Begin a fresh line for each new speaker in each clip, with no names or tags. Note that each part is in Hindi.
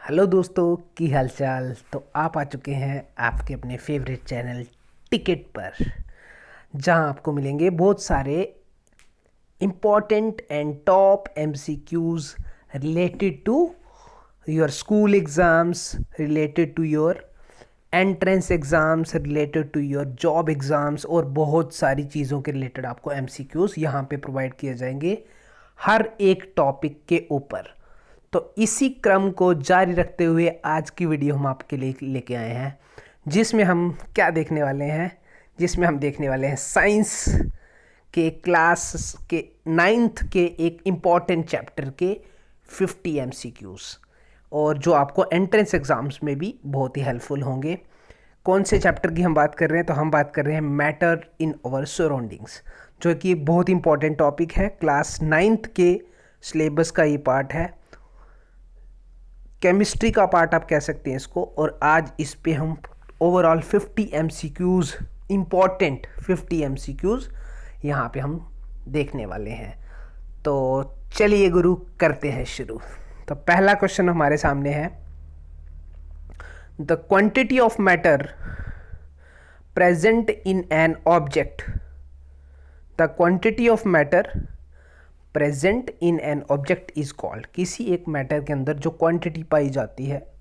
हेलो दोस्तों, की हालचाल। तो आप आ चुके हैं आपके अपने फेवरेट चैनल टिकट पर, जहां आपको मिलेंगे बहुत सारे important and top MCQs related to your school exams, related to your entrance exams, related to your job exams और बहुत सारी चीज़ों के रिलेटेड आपको एमसीक्यूज यहाँ पे प्रोवाइड किए जाएंगे हर एक टॉपिक के ऊपर। तो इसी क्रम को जारी रखते हुए आज की वीडियो हम आपके लिए लेके आए हैं, जिसमें हम क्या देखने वाले हैं, जिसमें हम देखने वाले हैं साइंस के क्लास के 9th के एक इम्पॉर्टेंट चैप्टर के 50 एमसीक्यूज, और जो आपको एंट्रेंस एग्ज़ाम्स में भी बहुत ही हेल्पफुल होंगे। कौन से चैप्टर की हम बात कर रहे हैं? तो हम बात कर रहे हैं मैटर इन आवर सराउंडिंग्स, जो कि एक बहुत इंपॉर्टेंट टॉपिक है। क्लास 9th के सिलेबस का ये पार्ट है, केमिस्ट्री का पार्ट आप कह सकते हैं इसको। और आज इस पे हम ओवरऑल 50 एमसीक्यूज़, इम्पॉर्टेंट 50 एमसीक्यूज़ यहाँ पे हम देखने वाले हैं। तो चलिए गुरु, करते हैं शुरू। तो पहला क्वेश्चन हमारे सामने है, the quantity of matter present in an object, the quantity of matter present in an object is called. किसी एक मैटर के अंदर जो क्वांटिटी पाई जाती है,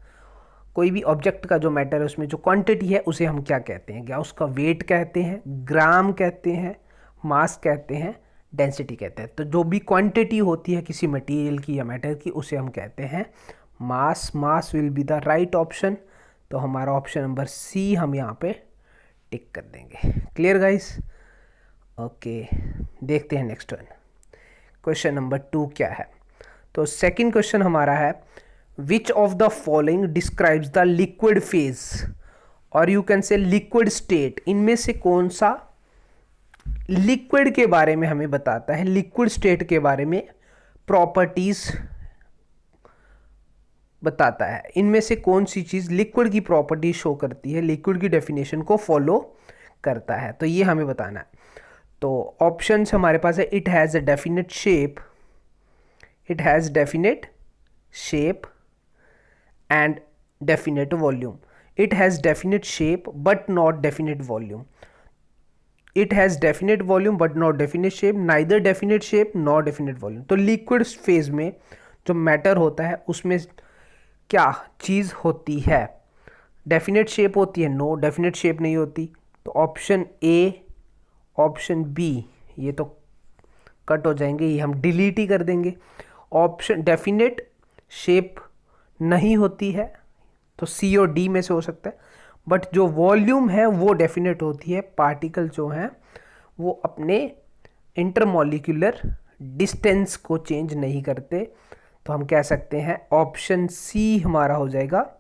कोई भी ऑब्जेक्ट का जो मैटर है उसमें जो क्वांटिटी है उसे हम क्या कहते हैं? क्या उसका वेट कहते हैं, ग्राम कहते हैं, मास कहते हैं, डेंसिटी कहते हैं? तो जो भी क्वांटिटी होती है किसी मटेरियल की या मैटर की, उसे हम कहते हैं mass. Mass will be the right option. तो हमारा ऑप्शन नंबर सी हम यहाँ पे टिक कर देंगे। Clear guys? ओके, देखते हैं नेक्स्ट वन। क्वेश्चन नंबर 2 क्या है? तो सेकंड क्वेश्चन हमारा है, which of the following describes the liquid phase, और you can say liquid state. इनमें से कौन सा लिक्विड के बारे में हमें बताता है, लिक्विड स्टेट के बारे में प्रॉपर्टीज बताता है? इनमें से कौन सी चीज लिक्विड की प्रॉपर्टी शो करती है, लिक्विड की डेफिनेशन को फॉलो करता है? तो ये हमें बताना है। तो ऑप्शंस हमारे पास है, it has a definite shape, it has definite shape and definite volume. It has definite shape but not definite volume. It has definite volume but not definite shape, neither definite shape not definite volume. तो लिक्विड फेज में जो मैटर होता है उसमें क्या चीज़ होती है? डेफिनेट शेप होती है? नो, डेफिनेट शेप नहीं होती। तो ऑप्शन ए, ऑप्शन बी, ये तो कट हो जाएंगे, ये हम डिलीट ही कर देंगे। ऑप्शन डेफिनेट शेप नहीं होती है, तो सी और डी में से हो सकता है। बट जो वॉल्यूम है वो डेफिनेट होती है। पार्टिकल जो हैं वो अपने इंटरमॉलिक्यूलर डिस्टेंस को चेंज नहीं करते। तो हम कह सकते हैं ऑप्शन सी हमारा हो जाएगा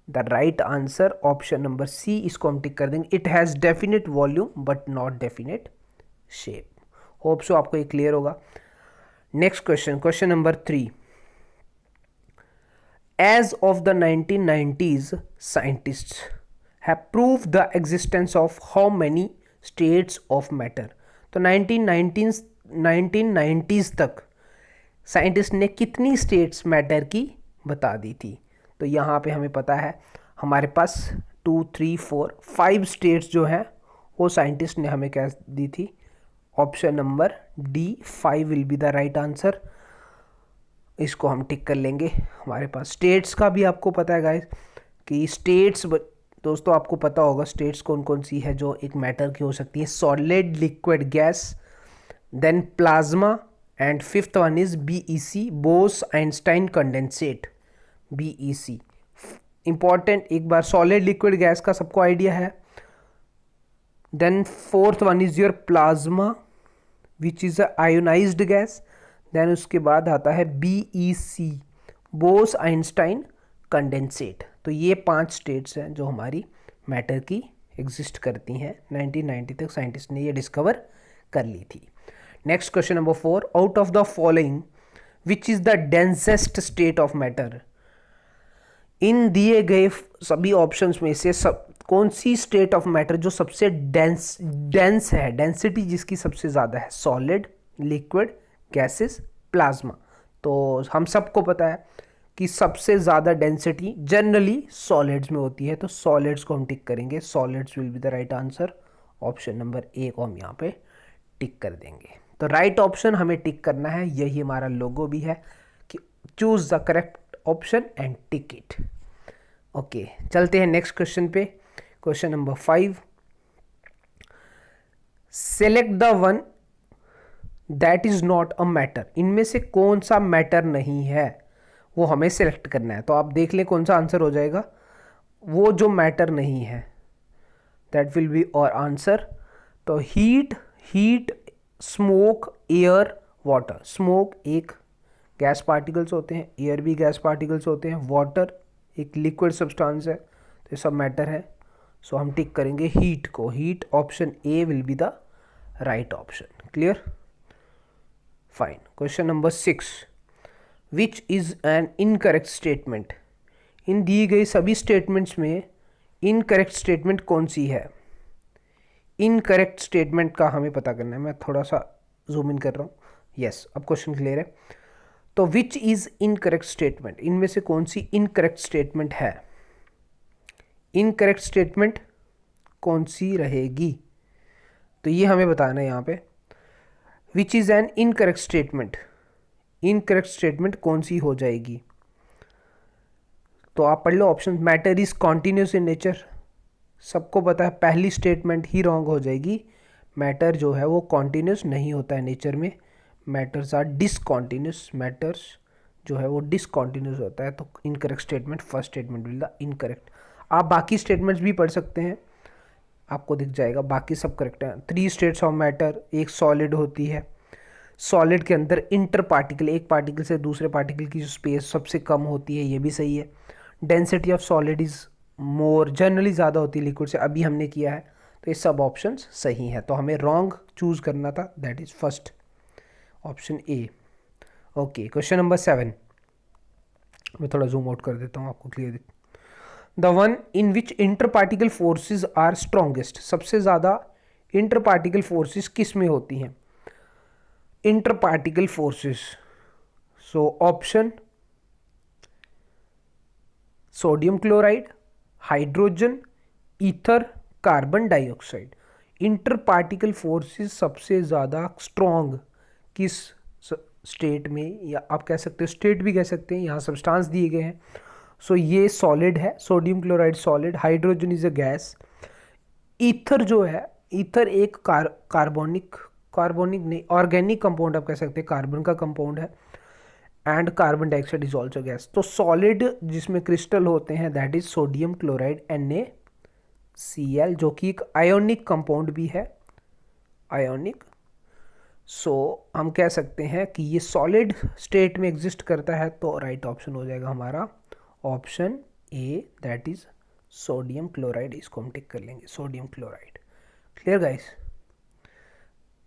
the right answer. Option number C, इसको हम टिक कर देंगे। It has definite volume but not definite shape. Hope so आपको ये क्लियर होगा। Next question, question number 3, as of the 1990s scientists have proved the existence of how many states of matter. तो 1990s तक साइंटिस्ट ने कितनी स्टेट्स मैटर की बता दी थी? तो यहाँ पे हमें पता है हमारे पास 2, 3, 4, 5 स्टेट्स जो हैं वो साइंटिस्ट ने हमें कह दी थी। Option number D, 5 will be the right answer. इसको हम टिक कर लेंगे। हमारे पास स्टेट्स का भी आपको पता है गाइस कि स्टेट्स, दोस्तों आपको पता होगा स्टेट्स कौन कौन सी है जो एक मैटर की हो सकती है। Solid, liquid, gas, then plasma, and fifth one is BEC, Bose Einstein condensate, BEC. Important, एक बार सॉलिड, लिक्विड, गैस का सबको आइडिया है। Then fourth one is your plasma which is a ionized gas. देन उसके बाद आता है बीईसी, बोस आइंस्टाइन कंडेंसेट। तो ये 5 स्टेट्स हैं जो हमारी मैटर की एग्जिस्ट करती हैं। 1990 तक साइंटिस्ट ने ये डिस्कवर कर ली थी। Next question number 4, out of the following which is the densest state of matter. इन दिए गए सभी ऑप्शंस में से कौन सी स्टेट ऑफ मैटर जो सबसे डेंस है, डेंसिटी जिसकी सबसे ज़्यादा है? Solid, liquid, gases, plasma. तो हम सबको पता है कि सबसे ज़्यादा डेंसिटी जनरली सॉलिड्स में होती है, तो सॉलिड्स को हम टिक करेंगे, solids will be the right answer. Option number A को हम यहाँ पे टिक कर देंगे। तो राइट ऑप्शन हमें टिक करना है, यही हमारा लोगो भी है कि choose the correct option and tick it. Okay, चलते हैं नेक्स्ट क्वेश्चन पे। Question number 5, select the one that is not a matter. इनमें से कौन सा मैटर नहीं है वो हमें सेलेक्ट करना है। तो आप देख लें कौन सा आंसर हो जाएगा। वो जो मैटर नहीं है दैट विल बी और आंसर। तो heat, smoke, air, water. Smoke एक गैस पार्टिकल्स होते हैं, एयर भी गैस पार्टिकल्स होते हैं, वाटर एक लिक्विड सब्सटेंस है, तो ये सब मैटर है। सो हम टिक करेंगे हीट को। Heat, option A will be the right option. Clear, fine. Question number 6, which is an incorrect statement. इन दिए गए सभी स्टेटमेंट्स में इनकरेक्ट स्टेटमेंट कौन सी है। इनकरेक्ट स्टेटमेंट का हमें पता करना है। मैं थोड़ा सा जूम इन कर रहा हूँ। यस, अब क्वेश्चन क्लियर है। तो विच इज़ इनकरेक्ट स्टेटमेंट, इनमें से कौन सी इनकरेक्ट स्टेटमेंट है। इनकरेक्ट स्टेटमेंट कौन सी रहेगी, तो ये हमें बताना है यहाँ पे। Which is an incorrect statement, incorrect statement कौन सी हो जाएगी। तो आप पढ़ लो option. Matter is continuous in nature, सबको पता है पहली स्टेटमेंट ही रॉन्ग हो जाएगी। मैटर जो है वो कॉन्टिन्यूस नहीं होता है नेचर में, मैटर्स आर डिसकॉन्टिन्यूस, मैटर्स जो है वो डिसकॉन्टिन्यूस होता है। तो incorrect statement, first statement will the incorrect. आप बाकी स्टेटमेंट्स भी पढ़ सकते हैं, आपको दिख जाएगा, बाकी सब करेक्ट है। 3 स्टेट्स ऑफ मैटर, एक सॉलिड होती है, सॉलिड के अंदर इंटर पार्टिकल, एक पार्टिकल से दूसरे पार्टिकल की जो स्पेस सबसे कम होती है, ये भी सही है। Density of solid is more, generally ज़्यादा होती है लिक्विड से, अभी हमने किया है। तो ये सब ऑप्शंस सही हैं, तो हमें रॉन्ग चूज करना था, that is first option A. Okay, question number 7, मैं थोड़ा जूम आउट कर देता हूँ आपको clear. The one in which inter particle forces are strongest. सबसे ज़्यादा इंटर पार्टिकल फोर्सेज किस में होती हैं। Inter particle forces, so option sodium chloride, hydrogen, ether, carbon dioxide. Inter particle forces सबसे ज़्यादा स्ट्रॉन्ग किस स्टेट में, या आप कह सकते हो स्टेट भी कह सकते हैं, यहाँ सब्सटेंस दिए गए हैं। सो ये सॉलिड है, sodium chloride solid, hydrogen is a gas, ether जो है, ईथर एक कार्बोनिक नहीं, ऑर्गेनिक कंपाउंड आप कह सकते हैं, कार्बन का कंपाउंड है, and carbon dioxide is also gas. तो सॉलिड जिसमें क्रिस्टल होते हैं that is sodium chloride NaCl, जो कि एक आयोनिक कंपाउंड भी है, आयोनिक। सो हम कह सकते हैं कि ये सॉलिड स्टेट में एग्जिस्ट करता है, तो राइट ऑप्शन हो जाएगा हमारा option A, that is sodium chloride. इसको हम टिक कर लेंगे, sodium chloride. Clear guys,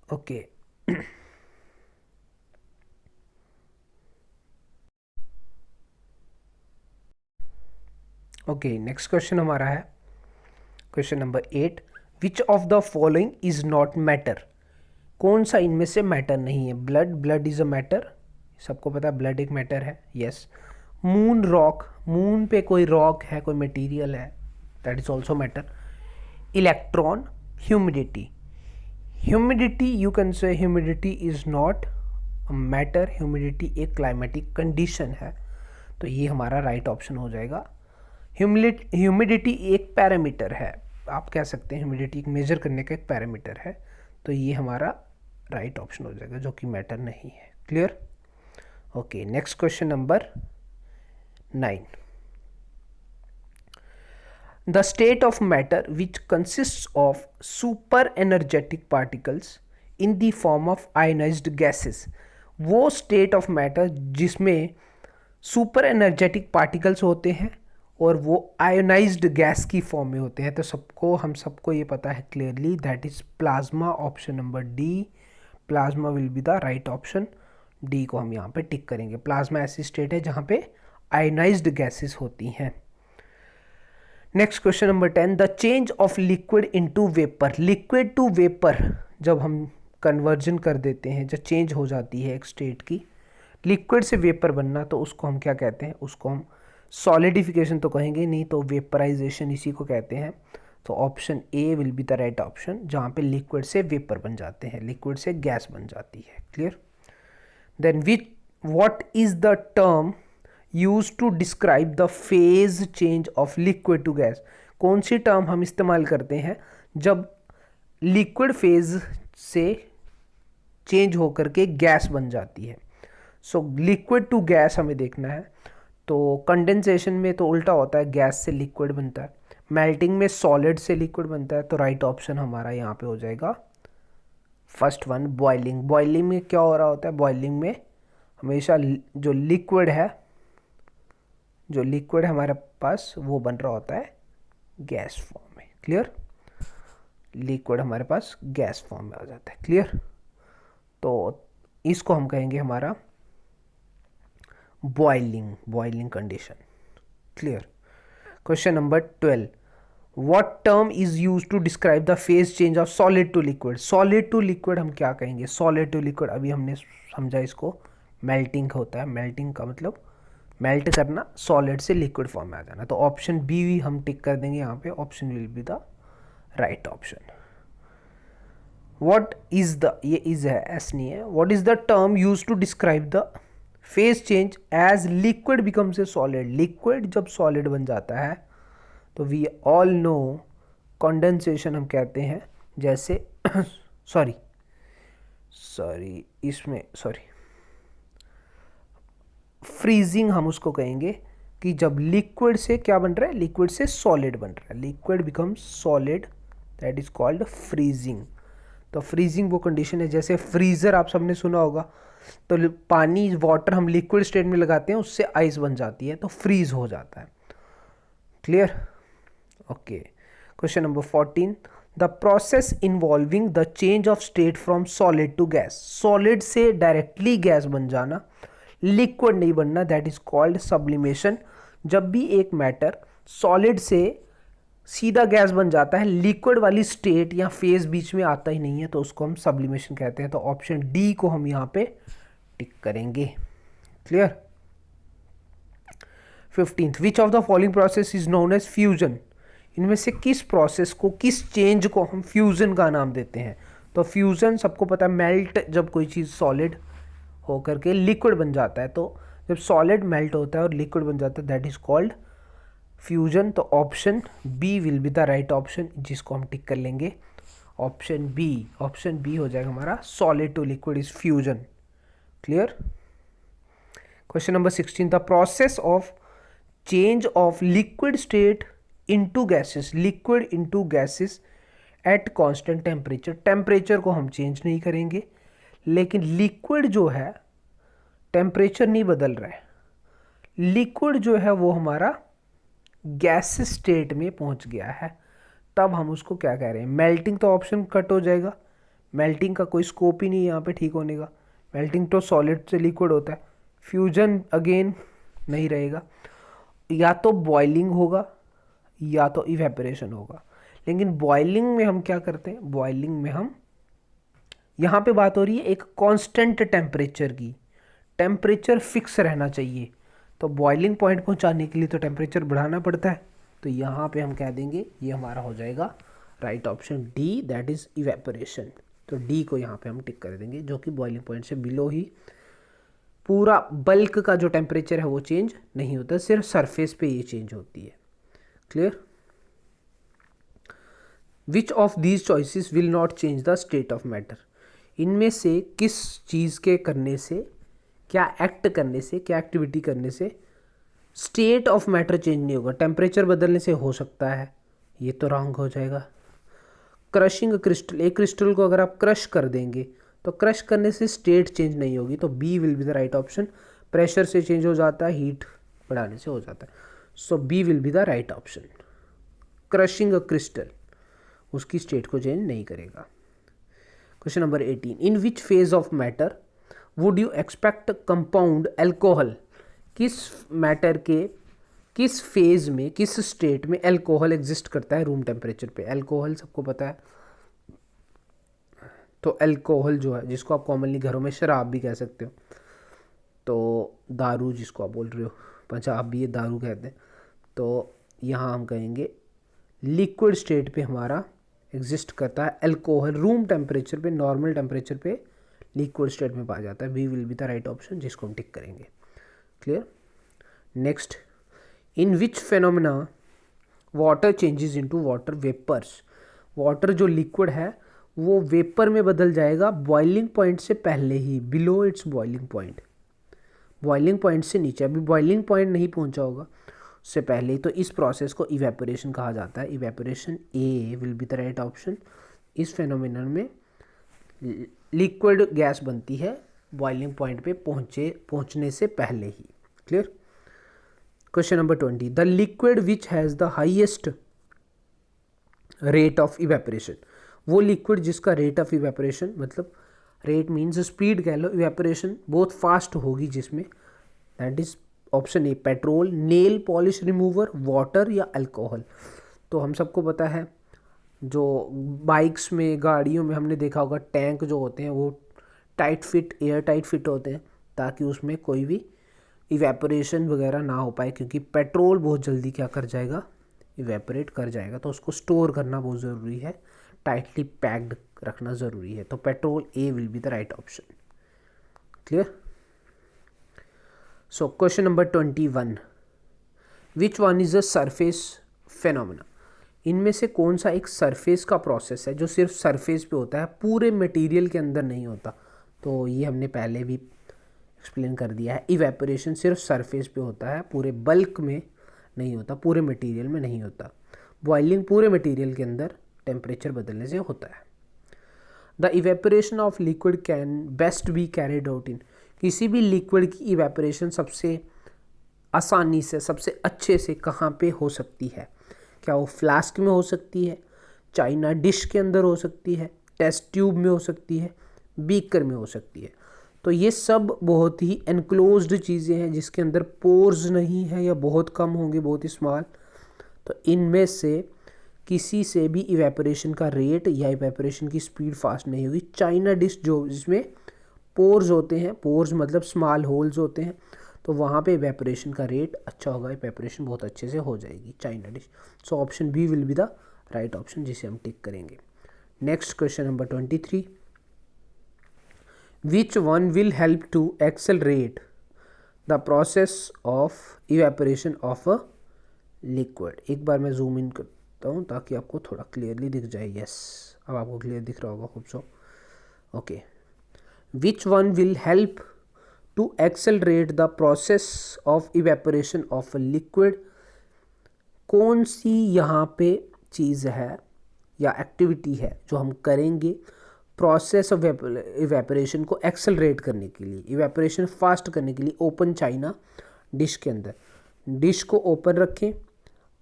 okay. Okay, next question हमारा है question number 8, which of the following is not matter. कौन सा इनमें से मैटर नहीं है। ब्लड इज अ मैटर, सबको पता है ब्लड एक मैटर है, यस। मून रॉक, मून पे कोई रॉक है, कोई मटेरियल है, that is also matter. Electron, humidity, you can से humidity is not matter, humidity एक क्लाइमेटिक कंडीशन है, तो ये हमारा राइट ऑप्शन हो जाएगा। ह्यूमिडिटी एक पैरामीटर है, आप कह सकते हैं ह्यूमिडिटी एक मेजर करने का एक पैरामीटर है, तो ये हमारा राइट ऑप्शन हो जाएगा, जो कि मैटर नहीं है। Clear, okay. Next question number 9, the state of matter which consists of super energetic particles in the form of ionised gases. वो स्टेट ऑफ मैटर जिसमें सुपर एनर्जेटिक पार्टिकल्स होते हैं और वो आयोनाइज्ड गैस की फॉर्म में होते हैं, तो हम सबको ये पता है clearly, that is plasma, option number D. Plasma will be the right option, D को हम यहाँ पे टिक करेंगे। प्लाज्मा ऐसी स्टेट है जहाँ पे आयोनाइज्ड गैसेस होती हैं। Next question number 10, the change of liquid into vapour. Liquid to vapour जब हम कन्वर्जन कर देते हैं, जब चेंज हो जाती है एक स्टेट की, लिक्विड से वेपर बनना, तो उसको हम क्या कहते हैं, उसको हम सॉलिडिफिकेशन तो कहेंगे नहीं, तो वेपराइजेशन इसी को कहते हैं। तो option A will be the right option, जहाँ पे लिक्विड से वेपर बन जाते हैं, लिक्विड से गैस बन जाती है। Clear. Then which what is the term use to describe the phase change of liquid to gas. कौन सी टर्म हम इस्तेमाल करते हैं जब लिक्विड फेज से चेंज होकर के गैस बन जाती है। सो लिक्विड टू गैस हमें देखना है। तो कंडेंसेशन में तो उल्टा होता है, गैस से लिक्विड बनता है। मेल्टिंग में सॉलिड से लिक्विड बनता है। तो राइट ऑप्शन हमारा यहाँ पे हो जाएगा फर्स्ट वन, बॉइलिंग। बॉइलिंग में क्या हो रहा होता है, बॉइलिंग में हमेशा जो लिक्विड है हमारे पास वो बन रहा होता है गैस फॉर्म में। क्लियर। लिक्विड हमारे पास गैस फॉर्म में आ जाता है। क्लियर। तो इसको हम कहेंगे हमारा boiling condition. Clear. Question number 12, what term is use to describe the phase change of solid to liquid. Solid to liquid हम क्या कहेंगे, सॉलिड टू लिक्विड अभी हमने समझा, इसको मेल्टिंग होता है। मेल्टिंग का मतलब मेल्ट करना, सॉलिड से लिक्विड फॉर्म में आ जाना। तो ऑप्शन बी हम टिक कर देंगे यहाँ पे, option will be the right option. What is the, ये इज है, एस नहीं है। What is the term use to describe the phase change as liquid becomes a solid. Liquid जब सॉलिड बन जाता है तो वी ऑल नो कंडेंसेशन हम कहते हैं। जैसे सॉरी फ्रीजिंग हम उसको कहेंगे कि जब लिक्विड से क्या बन रहा है, लिक्विड से सॉलिड बन रहा है, liquid becomes solid, that is called freezing. तो फ्रीजिंग वो कंडीशन है, जैसे फ्रीज़र आप सबने सुना होगा, तो पानी वाटर हम लिक्विड स्टेट में लगाते हैं, उससे आइस बन जाती है, तो फ्रीज हो जाता है। Clear. Okay. Question number 14, the process involving the change of state from solid to gas. Solid से डायरेक्टली गैस बन जाना, लिक्विड नहीं बनना, दैट इज कॉल्ड सब्लिमेशन। जब भी एक मैटर सॉलिड से सीधा गैस बन जाता है, लिक्विड वाली स्टेट या फेज बीच में आता ही नहीं है, तो उसको हम सब्लिमेशन कहते हैं। तो ऑप्शन डी को हम यहाँ पे टिक करेंगे। Clear. 15th, which of the following process is known as fusion. इनमें से किस प्रोसेस को, किस चेंज को हम फ्यूजन का नाम देते हैं। तो फ्यूजन सबको पता है, मेल्ट, जब कोई चीज़ सॉलिड होकर के लिक्विड बन जाता है, तो जब सॉलिड मेल्ट होता है और लिक्विड बन जाता है, दैट इज कॉल्ड फ्यूजन। तो option B will be the right option, जिसको हम टिक कर लेंगे। ऑप्शन बी हो जाएगा हमारा, solid to liquid is fusion. Clear. Question number 16, the process of change of liquid state into gases, liquid into gases at constant temperature. Temperature को हम चेंज नहीं करेंगे, लेकिन लिक्विड जो है टेम्परेचर नहीं बदल रहा है, लिक्विड जो है वो हमारा गैस स्टेट में पहुंच गया है, तब हम उसको क्या कह रहे हैं, मेल्टिंग। तो ऑप्शन कट हो जाएगा, मेल्टिंग का कोई स्कोप ही नहीं है यहाँ पे ठीक होने का। मेल्टिंग तो सॉलिड से लिक्विड होता है। फ्यूजन अगेन नहीं रहेगा, या तो बॉइलिंग होगा या तो इवेपोरेशन होगा। लेकिन बॉइलिंग में हम क्या करते हैं, बॉइलिंग में हम, यहाँ पे बात हो रही है एक कांस्टेंट टेम्परेचर की, टेम्परेचर फिक्स रहना चाहिए। तो बॉइलिंग पॉइंट पहुंचाने के लिए तो टेम्परेचर बढ़ाना पड़ता है। तो यहाँ पे हम कह देंगे ये हमारा हो जाएगा right option D, that is evaporation. तो डी को यहाँ पे हम टिक कर देंगे, जो कि बॉइलिंग पॉइंट से बिलो ही पूरा बल्क का जो टेम्परेचर है वो चेंज नहीं होता, सिर्फ सरफेस पे ये चेंज होती है। Clear. Which of these choices will not change the state of matter. इनमें से किस चीज़ के करने से, क्या एक्ट करने से, क्या एक्टिविटी करने से स्टेट ऑफ मैटर चेंज नहीं होगा। टेम्परेचर बदलने से हो सकता है, ये तो रॉन्ग हो जाएगा। क्रशिंग क्रिस्टल, एक क्रिस्टल को अगर आप क्रश कर देंगे तो क्रश करने से स्टेट चेंज नहीं होगी, तो B will be the right option. Pressure से चेंज हो जाता है, हीट बढ़ाने से हो जाता है, so B will be the right option. Crushing a crystal उसकी स्टेट को चेंज नहीं करेगा। Question number 18, in which phase of matter would you expect compound alcohol. किस मैटर के किस फेज में, किस स्टेट में एल्कोहल एग्जिस्ट करता है रूम टेम्परेचर पे। एल्कोहल सबको पता है, तो एल्कोहल जो है, जिसको आप कॉमनली घरों में शराब भी कह सकते हो, तो दारू जिसको आप बोल रहे हो, पंजाब भी ये दारू कहते हैं, तो यहाँ हम कहेंगे लिक्विड स्टेट पे हमारा एग्जिस्ट करता है अल्कोहल, रूम टेम्परेचर पे, नॉर्मल टेम्परेचर पे लिक्विड स्टेट में पाया जाता है। B will be the right option, जिसको हम टिक करेंगे। Clear. Next, in which phenomena water changes into water vapours. Water जो लिक्विड है वो वेपर में बदल जाएगा बॉइलिंग पॉइंट से पहले ही, below its boiling point, boiling point से नीचे, अभी बॉइलिंग पॉइंट नहीं पहुंचा होगा उससे पहले ही। तो इस प्रोसेस को इवेपोरेशन कहा जाता है। Evaporation, A will be the right option. इस फेनोमेनन में लिक्विड गैस बनती है बॉइलिंग पॉइंट पे पहुंचने से पहले ही। क्लियर। Question number 20, the liquid which has the highest rate of evaporation. वो लिक्विड जिसका रेट ऑफ इवेपोरेशन, मतलब रेट मीन्स स्पीड कह लो, इवेपोरेशन बहुत फास्ट होगी जिसमें, that is option A petrol, nail polish remover, water या अल्कोहल। तो हम सबको पता है जो बाइक्स में, गाड़ियों में हमने देखा होगा टैंक जो होते हैं वो tight fit, air tight fit होते हैं ताकि उसमें कोई भी इवेपोरेशन वगैरह ना हो पाए, क्योंकि पेट्रोल बहुत जल्दी क्या कर जाएगा, इवेपोरेट कर जाएगा। तो उसको स्टोर करना बहुत ज़रूरी है, टाइटली पैक्ड रखना ज़रूरी है। तो petrol, A will be the right option. Clear. So question number 21, which one is a surface phenomena. इनमें से कौन सा एक सरफेस का प्रोसेस है जो सिर्फ सरफेस पे होता है, पूरे मटेरियल के अंदर नहीं होता। तो ये हमने पहले भी एक्सप्लेन कर दिया है, इवेपोरेशन सिर्फ सरफेस पे होता है, पूरे बल्क में नहीं होता, पूरे मटेरियल में नहीं होता। बॉइलिंग पूरे मटेरियल के अंदर टेम्परेचर बदलने से होता है। The evaporation of liquid can best be carried out in. किसी भी लिक्विड की इवेपोरेशन सबसे आसानी से, सबसे अच्छे से कहाँ पे हो सकती है? क्या वो फ्लास्क में हो सकती है, चाइना डिश के अंदर हो सकती है, टेस्ट ट्यूब में हो सकती है, बीकर में हो सकती है। तो ये सब बहुत ही एनक्लोज्ड चीज़ें हैं जिसके अंदर पोर्स नहीं है या बहुत कम होंगे, बहुत ही स्मॉल। तो इनमें से किसी से भी इवेपोरेशन का रेट या इवेपोरेशन की स्पीड फास्ट नहीं होगी। चाइना डिश जो जिसमें पोर्स होते हैं, पोर्स मतलब स्मॉल होल्स होते हैं, तो वहाँ पे इवेपोरेशन का रेट अच्छा होगा, इवेपोरेशन बहुत अच्छे से हो जाएगी china dish. So option B will be the right option, जिसे हम टिक करेंगे। Next question number 23, which one will help to accelerate the process of evaporation of a liquid. एक बार मैं जूम इन करता हूँ ताकि आपको थोड़ा क्लियरली दिख जाए। यस, अब आपको क्लियर दिख रहा होगा, खूब सो। Okay, which one will help to accelerate the process of evaporation of a liquid. कौन सी यहाँ पे चीज़ है या एक्टिविटी है जो हम करेंगे प्रोसेस ऑफ इवेपोरेशन को एक्सेलरेट करने के लिए, इवेपोरेशन फास्ट करने के लिए। ओपन चाइना डिश के अंदर, डिश को ओपन रखें,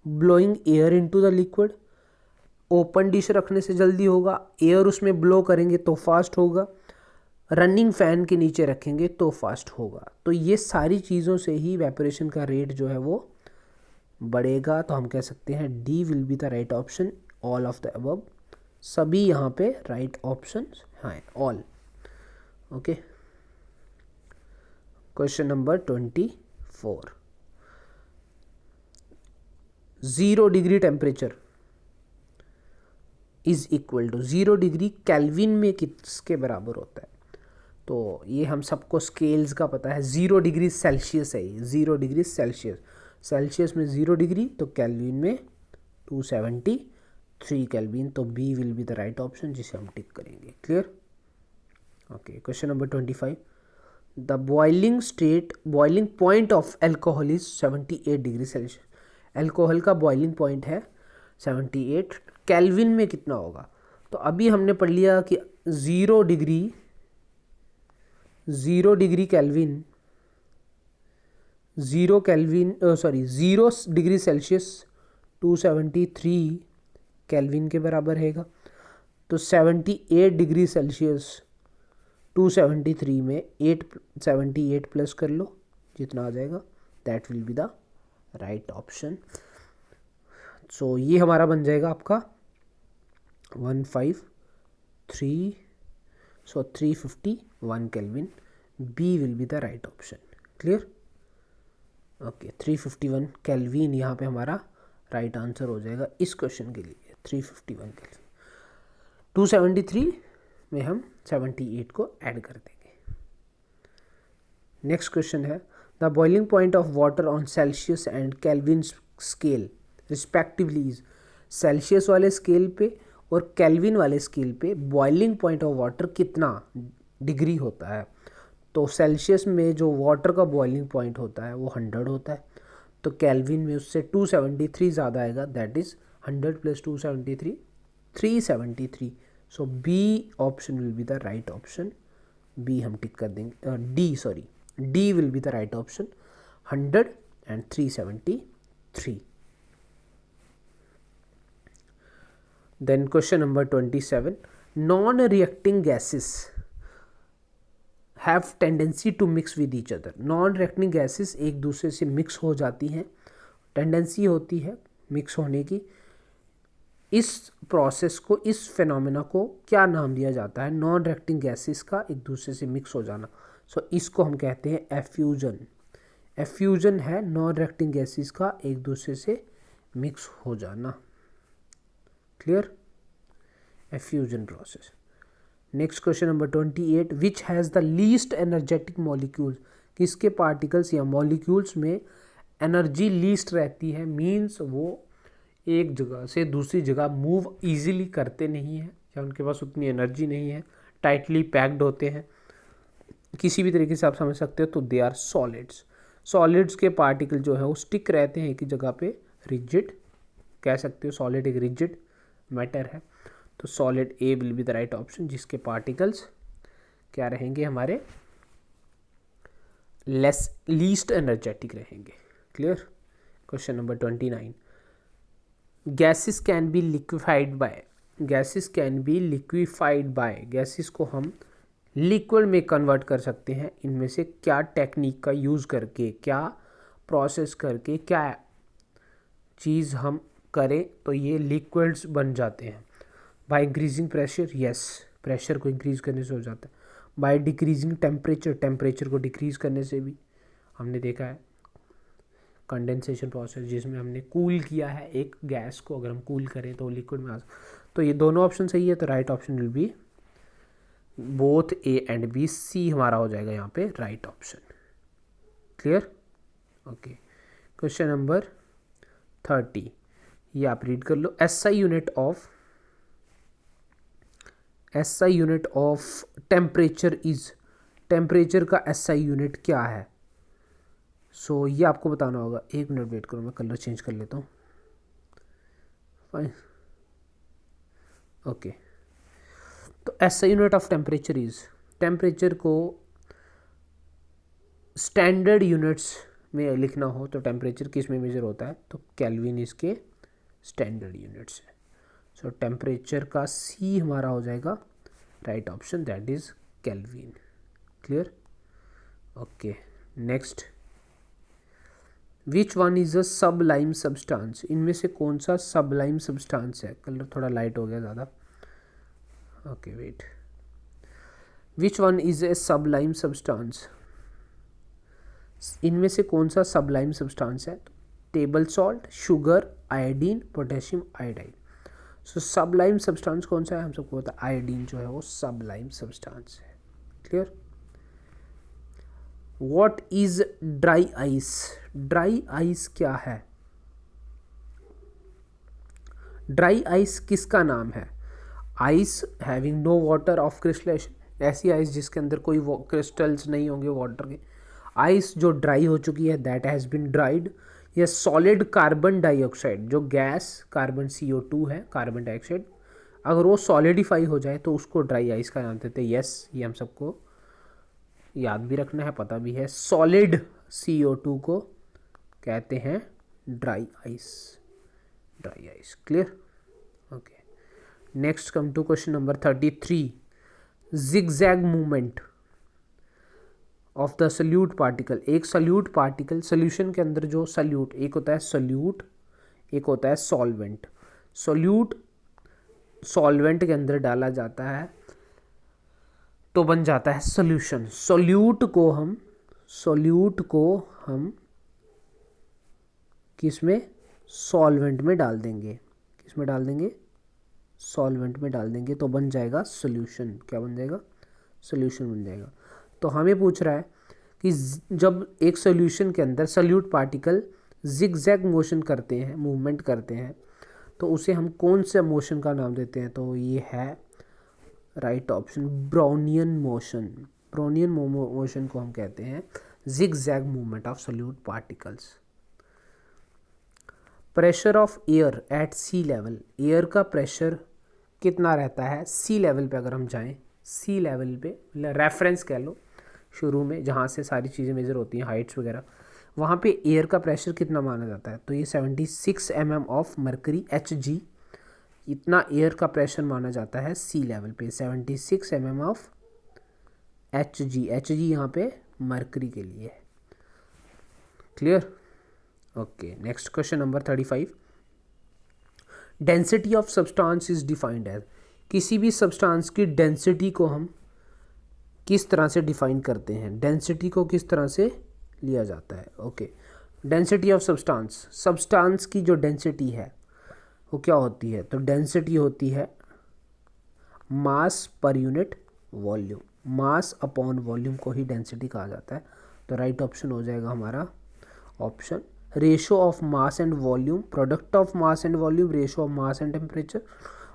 blowing air into the liquid. Open dish रखने से जल्दी होगा, एयर उसमें ब्लो करेंगे तो फास्ट होगा, रनिंग फैन के नीचे रखेंगे तो फास्ट होगा। तो ये सारी चीज़ों से ही इवेपोरेशन का रेट जो है वो बढ़ेगा। तो हम कह सकते हैं D will be the right option, all of the above. सभी यहाँ पे राइट ऑप्शन हैं, all. Okay, question number 24, 0 degree temperature is equal to 0 degree kelvin में किसके बराबर होता है? तो ये हम सबको स्केल्स का पता है, 0 डिग्री सेल्सियस है ये, 0 डिग्री सेल्सियस, सेल्सियस में 0 डिग्री तो केल्विन में 273 केल्विन। तो B will be the right option, जिसे हम टिक करेंगे। Clear. Okay, question number 25, the boiling point of alcohol is 78 degree celsius. Alcohol का बॉइलिंग पॉइंट है 78, केल्विन में कितना होगा? तो अभी हमने पढ़ लिया कि 0 degree kelvin, 0 degree Celsius 273 kelvin के बराबर रहेगा। तो 78 डिग्री सेल्सियस 273 में 78 प्लस कर लो, जितना आ जाएगा that will be the right option. So ये हमारा बन जाएगा आपका 351 kelvin. B will be the right option. Clear. Okay 351 kelvin यहाँ पे हमारा राइट आंसर हो जाएगा इस क्वेश्चन के लिए। 351 केल्विन। 273 में हम 78 को ऐड कर देंगे। नेक्स्ट क्वेश्चन है the boiling point of water on Celsius and kelvin scale respectively is. Celsius वाले स्केल पे और केल्विन वाले स्केल पे बॉइलिंग पॉइंट ऑफ वाटर कितना डिग्री होता है। तो सेल्सियस में जो वाटर का बॉइलिंग पॉइंट होता है वो 100 होता है, तो केल्विन में उससे 273 ज़्यादा आएगा, that is 100 + 273 373। So B option will be the right option. B हम टिक कर देंगे, D will be the right option 100 and 373। Then question number 27, non-reacting gases have tendency to mix with each other। non-reacting gases एक दूसरे से मिक्स हो जाती हैं, टेंडेंसी होती है मिक्स होने की। इस प्रोसेस को, इस फिनोमेना को क्या नाम दिया जाता है? नॉन रिएक्टिंग गैसेस का एक दूसरे से मिक्स हो जाना। सो इसको हम कहते हैं एफ्यूजन। एफ्यूजन है नॉन रिएक्टिंग गैसेस का एक दूसरे से मिक्स हो जाना। Clear? Effusion process. Next question number 28, which has the least energetic molecules. किसके पार्टिकल्स या मॉलिक्यूल्स में एनर्जी लीस्ट रहती है? मीन्स वो एक जगह से दूसरी जगह मूव इजीली करते नहीं हैं या उनके पास उतनी एनर्जी नहीं है, टाइटली पैक्ड होते हैं, किसी भी तरीके से आप समझ सकते हो। तो दे आर सॉलिड्स। सॉलिड्स के पार्टिकल जो है वो स्टिक रहते हैं एक ही जगह पे, रिजिड कह सकते हो। सॉलिड एक रिजिड मैटर है, तो solid A will be the right option, जिसके पार्टिकल्स क्या रहेंगे हमारे? लीस्ट एनर्जेटिक रहेंगे। Clear? Question number 29, gases can be liquefied by. Gases can be liquefied by, gases को हम लिक्विड में कन्वर्ट कर सकते हैं। इनमें से क्या टेक्निक का यूज़ करके, क्या प्रोसेस करके, क्या चीज़ हम करें तो ये लिक्विड्स बन जाते हैं? By increasing pressure, yes, pressure को इंक्रीज करने से हो जाता है। बाय डिक्रीजिंग टेम्परेचर, टेम्परेचर को डिक्रीज करने से भी हमने देखा है। कंडेंसेशन प्रोसेस, जिसमें हमने कूल किया है एक गैस को, अगर हम कूल करें तो लिक्विड में आ। तो ये दोनों ऑप्शन सही है, तो right option will be both A and B. C हमारा हो जाएगा यहाँ पे right option. Clear? Okay. Question number 30, ये आप रीड कर लो। SI unit of temperature is. Temperature का एसआई यूनिट क्या है? सो ये आपको बताना होगा। एक मिनट वेट करो, मैं कलर चेंज कर लेता हूँ। Fine, okay. तो SI unit of temperature is, temperature को स्टैंडर्ड यूनिट्स में लिखना हो तो टेम्परेचर किस में मेजर होता है? तो केल्विन इसके स्टैंडर्ड यूनिट्स है। सो टेम्परेचर का सी हमारा हो जाएगा right option, that is kelvin. Clear? Okay. Next, which one is a sublime substance. इनमें से कौन सा सबलाइम सब्सटेंस है? कलर थोड़ा लाइट हो गया ज़्यादा। Okay wait, which one is a sublime substance. इनमें से कौन सा सबलाइम सब्सटेंस है? Table salt, sugar, iodine, potassium iodide. So sublime substance कौन सा है? हम सबको पता है आयोडीन जो है वो सबलाइम सब्सटेंस है। Clear? What is dry ice. Dry ice क्या है? ड्राई आइस किसका नाम है? Ice having no water of crystallisation, ऐसी आइस जिसके अंदर कोई क्रिस्टल्स नहीं होंगे वाटर के। आइस जो ड्राई हो चुकी है, दैट हैज़ बिन ड्राइड। या सॉलिड कार्बन डाइऑक्साइड, जो गैस कार्बन CO2 है, कार्बन डाइऑक्साइड, अगर वो सॉलिडिफाई हो जाए तो उसको ड्राई आइस का नाम देते हैं। यस, ये हम सबको याद भी रखना है, पता भी है। सॉलिड CO2 को कहते हैं dry ice. Dry ice. Clear? Okay. Next come to question number 33, zigzag movement of the solute particle. एक सल्यूट पार्टिकल, सोल्यूशन के अंदर जो सल्यूट, एक होता है सल्यूट, एक होता है सॉल्वेंट। सल्यूट सॉल्वेंट के अंदर डाला जाता है तो बन जाता है सोल्यूशन। सोल्यूट को हम सॉल्यूट को हम किस में, सॉल्वेंट में डाल देंगे, किस में डाल देंगे, सॉल्वेंट में डाल देंगे, तो बन जाएगा सॉल्यूशन। क्या बन जाएगा, सॉल्यूशन बन जाएगा। तो हमें पूछ रहा है कि जब एक सॉल्यूशन के अंदर सॉल्यूट पार्टिकल जिगजैग मोशन करते हैं, मूवमेंट करते हैं, तो उसे हम कौन से मोशन का नाम देते हैं, तो ये है right option, Brownian motion. Brownian motion को हम कहते हैं zigzag movement of solute particles. Pressure of air at sea level, air का प्रेशर कितना रहता है सी लेवल पे, अगर हम जाएं सी लेवल पे, रेफरेंस कह लो शुरू में जहाँ से सारी चीज़ें मेजर होती हैं, हाइट्स वगैरह, वहाँ पे एयर का प्रेशर कितना माना जाता है, तो ये 76 mm ऑफ मरकरी Hg, इतना एयर का प्रेशर माना जाता है सी लेवल पे, 76 mm ऑफ Hg। Hg यहाँ पे मरकरी के लिए है। Clear? Okay, next question number 35। Density of substance is defined as, किसी भी सब्सटेंस की डेंसिटी को हम किस तरह से डिफाइन करते हैं, डेंसिटी को किस तरह से लिया जाता है। Okay, density of substance, substance की जो डेंसिटी है वो क्या होती है, तो डेंसिटी होती है mass per unit volume, mass upon volume को ही डेंसिटी कहा जाता है। तो राइट ऑप्शन हो जाएगा हमारा option ratio of mass and volume, product of mass and volume, ratio of mass and temperature,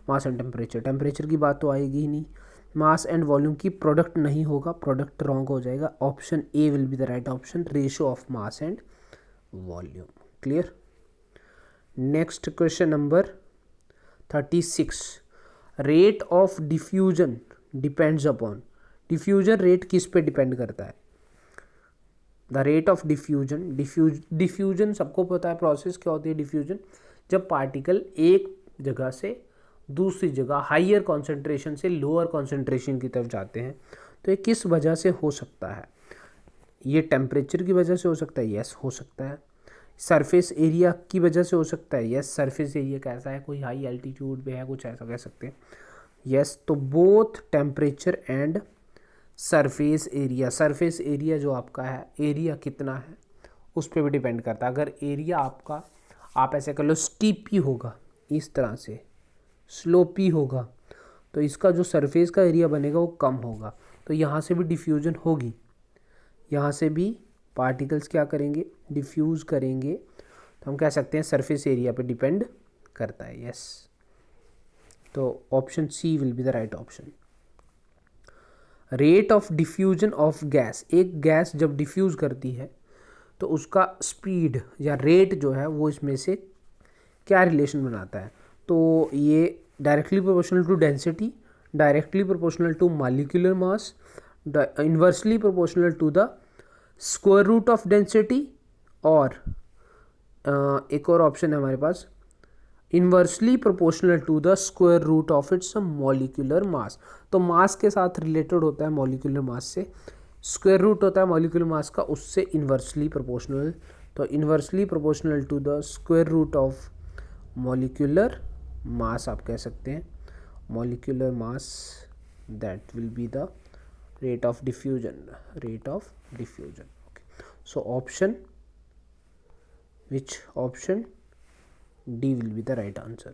mass and temperature, temperature की बात तो आएगी ही नहीं, मास एंड वॉल्यूम की प्रोडक्ट नहीं होगा, प्रोडक्ट रॉन्ग हो जाएगा। Option A will be the right option, ratio of mass and volume. Clear? Next question number 36। Rate of diffusion depends upon, diffusion rate किस पे डिपेंड करता है, the rate of diffusion, diffusion सबको पता है प्रोसेस क्या होती है डिफ्यूजन, जब पार्टिकल एक जगह से दूसरी जगह हाइयर कॉन्सेंट्रेशन से लोअर कॉन्सेंट्रेशन की तरफ जाते हैं। तो ये किस वजह से हो सकता है, ये टेम्परेचर की वजह से हो सकता है, यस हो सकता है। सरफेस एरिया की वजह से हो सकता है, यस सरफेस एरिया कैसा है, कोई हाई एल्टीट्यूड पे है, कुछ ऐसा कह सकते हैं, यस। तो both temperature and surface area, surface area जो आपका है, एरिया कितना है उस पर भी डिपेंड करता है। अगर एरिया आपका, आप ऐसे कर लो स्टीपी होगा, इस तरह से स्लोपी होगा, तो इसका जो सरफेस का एरिया बनेगा वो कम होगा, तो यहाँ से भी डिफ्यूजन होगी, यहाँ से भी पार्टिकल्स क्या करेंगे, डिफ्यूज़ करेंगे। तो हम कह सकते हैं सरफेस एरिया पे डिपेंड करता है, यस। तो option C will be the right option. Rate of diffusion of gas, एक गैस जब डिफ्यूज़ करती है तो उसका स्पीड या रेट जो है वो इसमें से क्या रिलेशन बनाता है, तो ये directly proportional to density, directly proportional to molecular mass, inversely proportional to the square root of density, और एक और ऑप्शन है हमारे पास, inversely proportional to the square root of its molecular mass. तो मास के साथ रिलेटेड होता है मॉलिक्यूलर मास से, स्क्वायर रूट होता है मॉलिक्यूलर मास का, उससे इन्वर्सली प्रोपोर्शनल, तो inversely proportional to the square root of molecular mass आप कह सकते हैं, molecular mass, that will be the rate of diffusion, rate of diffusion. Okay, so option, which option, D will be the right answer,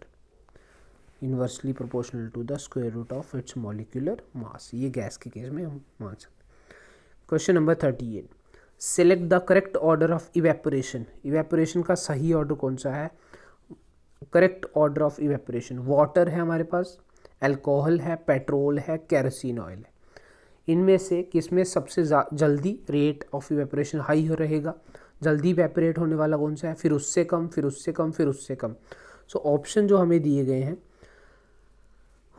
inversely proportional to the square root of its molecular mass, ये गैस के केस में हम मान सकते। Question number 38। Select the correct order of evaporation, evaporation का सही ऑर्डर कौन सा है, correct order of evaporation, water है हमारे पास, अल्कोहल है, पेट्रोल है, केरोसिन ऑयल है, इनमें से किसमें सबसे जल्दी रेट ऑफ इवेपोरेशन हाई हो रहेगा, जल्दी इवेपोरेट होने वाला कौन सा है, फिर उससे कम, फिर उससे कम, फिर उससे कम। सो ऑप्शन जो हमें दिए गए हैं,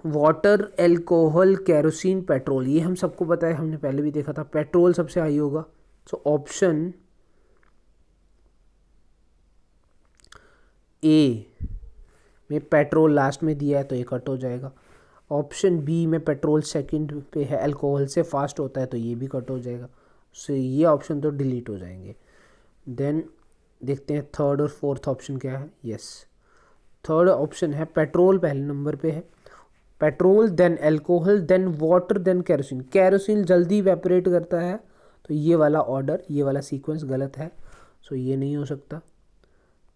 वाटर, अल्कोहल, केरोसिन, पेट्रोल, ये हम सबको पता है, हमने पहले भी देखा था, पेट्रोल सबसे हाई होगा। सो ऑप्शन ए में पेट्रोल लास्ट में दिया है तो ये कट हो जाएगा। ऑप्शन बी में पेट्रोल सेकंड पे है, अल्कोहल से फास्ट होता है, तो ये भी कट हो जाएगा। सो ये ऑप्शन तो डिलीट हो जाएंगे। देन देखते हैं थर्ड और फोर्थ ऑप्शन क्या है। यस, थर्ड ऑप्शन है पेट्रोल पहले नंबर पे है, petrol then alcohol then water then kerosene. Kerosene जल्दी इवेपोरेट करता है तो ये वाला ऑर्डर, ये वाला सीक्वेंस गलत है, सो ये नहीं हो सकता।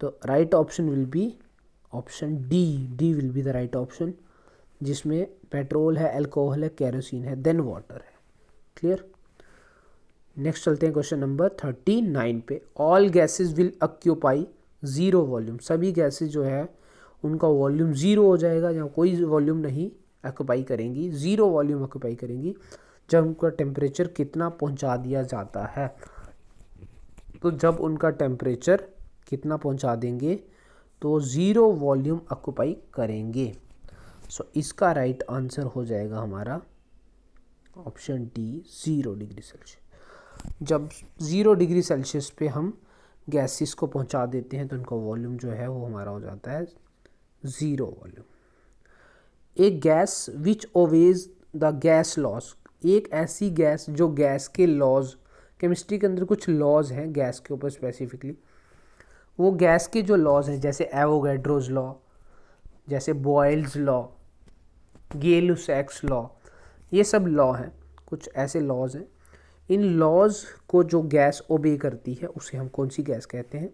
तो right option will B option D, D will be the right option, जिसमें पेट्रोल है, अल्कोहल है, केरोसिन है, देन वाटर है। क्लियर। नेक्स्ट चलते हैं क्वेश्चन नंबर 39 पे। All gases will occupy zero volume, सभी गैसेस जो है उनका वॉल्यूम ज़ीरो हो जाएगा, जहाँ कोई वॉल्यूम नहीं ऑक्यूपाई करेंगी, ज़ीरो वॉल्यूम ऑक्यूपाई करेंगी जब उनका टेम्परेचर कितना पहुंचा दिया जाता है। तो जब उनका टेम्परेचर कितना पहुंचा देंगे तो ज़ीरो वॉल्यूम ऑक्यूपाई करेंगे। सो इसका राइट आंसर हो जाएगा हमारा ऑप्शन डी, 0 डिग्री सेल्सियस। जब 0 डिग्री सेल्सियस पे हम गैसेस को पहुंचा देते हैं तो उनका वॉल्यूम जो है वो हमारा हो जाता है ज़ीरो वॉल्यूम। एक gas which obeys the gas laws, एक ऐसी गैस जो गैस के लॉज, केमिस्ट्री के अंदर कुछ लॉज हैं गैस के ऊपर स्पेसिफिकली, वो गैस के जो लॉज हैं जैसे एवोगैड्रोज लॉ, जैसे बॉयल्स लॉ, गै-लुसैक्स लॉ, ये सब लॉ हैं, कुछ ऐसे लॉज हैं। इन लॉज को जो गैस ओबे करती है उसे हम कौन सी गैस कहते हैं,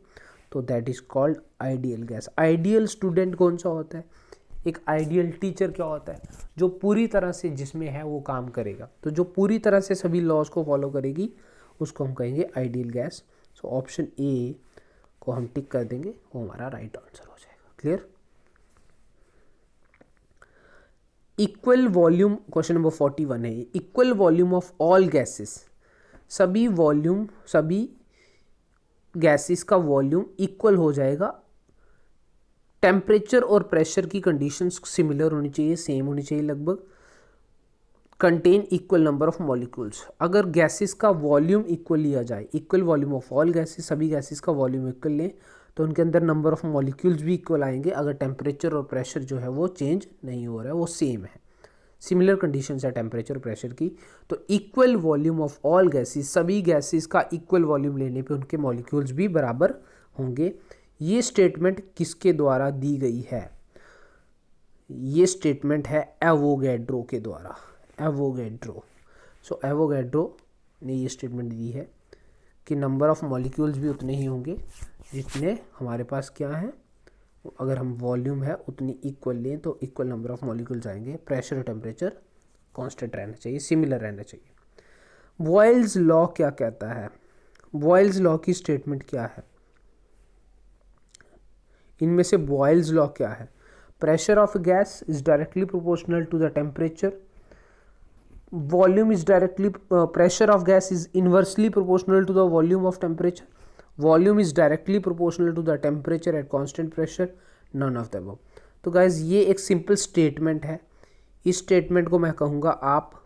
तो that is called ideal gas. Ideal student कौन सा होता है, एक आइडियल टीचर क्या होता है, जो पूरी तरह से जिसमें है वो काम करेगा। तो जो पूरी तरह से सभी लॉज को फॉलो करेगी उसको हम कहेंगे ideal gas. So option A को हम टिक कर देंगे, वो हमारा राइट आंसर हो जाएगा। Clear. Equal volume, question number 41 है, equal volume of all gases, सभी वॉल्यूम, सभी गैसेस का वॉल्यूम इक्वल हो जाएगा। टेम्परेचर और प्रेशर की कंडीशंस सिमिलर होनी चाहिए, सेम होनी चाहिए लगभग। Contain equal number of molecules, अगर गैसेस का वॉल्यूम इक्वल लिया जाए, equal volume of all gases, सभी गैसेस का वॉल्यूम इक्वल लें तो उनके अंदर नंबर ऑफ मॉलिक्यूल्स भी इक्वल आएंगे, अगर टेम्परेचर और प्रेशर जो है वो चेंज नहीं हो रहा है, वो सेम है। सिमिलर कंडीशंस है टेम्परेचर और प्रेशर की। तो equal volume of all gases, सभी गैसेस का इक्वल वॉल्यूम लेने पे उनके मॉलिक्यूल्स भी बराबर होंगे। ये स्टेटमेंट किसके द्वारा दी गई है, ये स्टेटमेंट है एवोगैड्रो के द्वारा, एवोगैड्रो। सो एवोगैड्रो ने ये स्टेटमेंट दी है कि नंबर ऑफ मॉलिक्यूल्स भी उतने ही होंगे जितने हमारे पास क्या है, अगर हम वॉल्यूम है उतनी इक्वल लें तो इक्वल नंबर ऑफ मॉलिक्यूल्स आएंगे, प्रेशर और टेम्परेचर कांस्टेंट रहना चाहिए, सिमिलर रहना चाहिए। बॉयल्स लॉ क्या कहता है, बॉयल्स लॉ की स्टेटमेंट क्या है, इनमें से बॉयल्स लॉ क्या है, pressure of gas is directly proportional to the temperature, volume is directly pressure of gas is inversely proportional to the volume of temperature, volume is directly proportional to the temperature at constant pressure, none of the above। तो गाइज ये एक सिंपल स्टेटमेंट है, इस स्टेटमेंट को मैं कहूँगा आप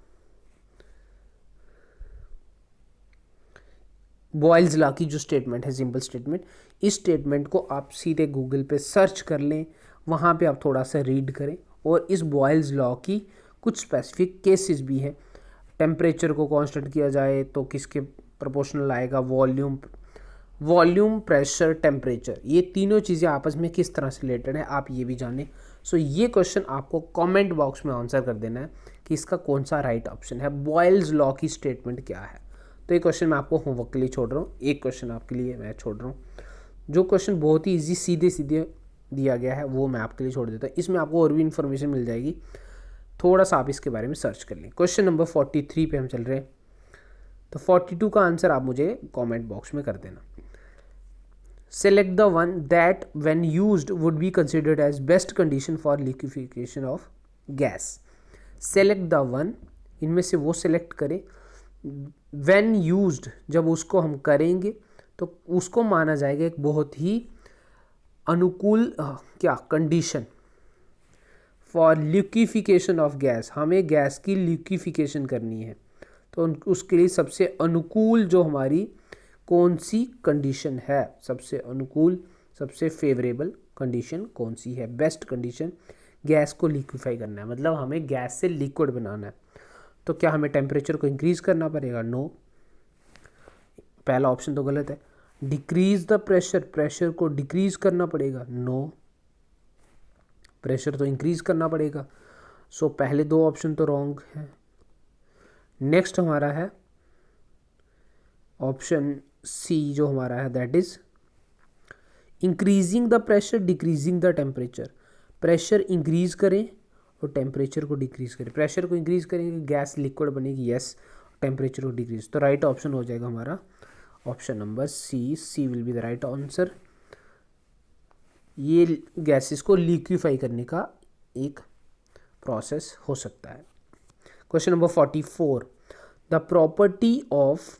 बॉयल्स लॉ की जो स्टेटमेंट है, सिंपल स्टेटमेंट, इस स्टेटमेंट को आप सीधे गूगल पे सर्च कर लें, वहाँ पे आप थोड़ा सा रीड करें, और इस बॉयल्स लॉ की कुछ स्पेसिफिक केसेस भी हैं। टेम्परेचर को कांस्टेंट किया जाए तो किसके प्रोपोर्शनल आएगा, वॉल्यूम, वॉल्यूम, प्रेशर, टेम्परेचर, ये तीनों चीज़ें आपस में किस तरह से रिलेटेड है आप ये भी जानें। सो ये क्वेश्चन आपको कमेंट बॉक्स में आंसर कर देना है कि इसका कौन सा राइट ऑप्शन है, बॉयल्स लॉ की स्टेटमेंट क्या है। तो ये क्वेश्चन मैं आपको होमवर्क के लिए छोड़ रहा हूँ, एक क्वेश्चन आपके लिए मैं छोड़ रहा हूँ। जो क्वेश्चन बहुत ही ईजी सीधे सीधे दिया गया है वो मैं आपके लिए छोड़ देता हूँ, इसमें आपको और भी इन्फॉर्मेशन मिल जाएगी, थोड़ा सा आप इसके बारे में सर्च कर लें। क्वेश्चन नंबर 43 पे हम चल रहे हैं, तो 42 का आंसर आप मुझे कमेंट बॉक्स में कर देना। Select the one that when used would be considered as best condition for liquefaction of gas. Select the one, इनमें से वो सेलेक्ट करें, व्हेन यूज्ड, जब उसको हम करेंगे तो उसको माना जाएगा एक बहुत ही अनुकूल क्या condition for liquefaction of gas, हमें गैस की लिक्विफिकेशन करनी है तो उसके लिए सबसे अनुकूल जो हमारी कौन सी कंडीशन है, सबसे अनुकूल, सबसे फेवरेबल कंडीशन कौन सी है, बेस्ट कंडीशन गैस को लिक्विफाई करना है, मतलब हमें गैस से लिक्विड बनाना है। तो क्या हमें टेम्परेचर को इंक्रीज़ करना पड़ेगा, नो, पहला ऑप्शन तो गलत है। डिक्रीज द प्रेशर, प्रेशर को डिक्रीज करना पड़ेगा, नो, प्रेशर तो इंक्रीज करना पड़ेगा। सो पहले दो ऑप्शन तो रॉन्ग है। नेक्स्ट हमारा है ऑप्शन सी जो हमारा है that is increasing the pressure decreasing the temperature. Pressure increase करें और टेम्परेचर को डिक्रीज करें। प्रेशर को इंक्रीज करेंगे गैस लिक्विड बनेगी, यस। टेम्परेचर को डिक्रीज, तो राइट ऑप्शन हो जाएगा हमारा option number C. C will be the right answer. ये गैसेस को लिक्विफाई करने का एक प्रोसेस हो सकता है। Question number 44, the property of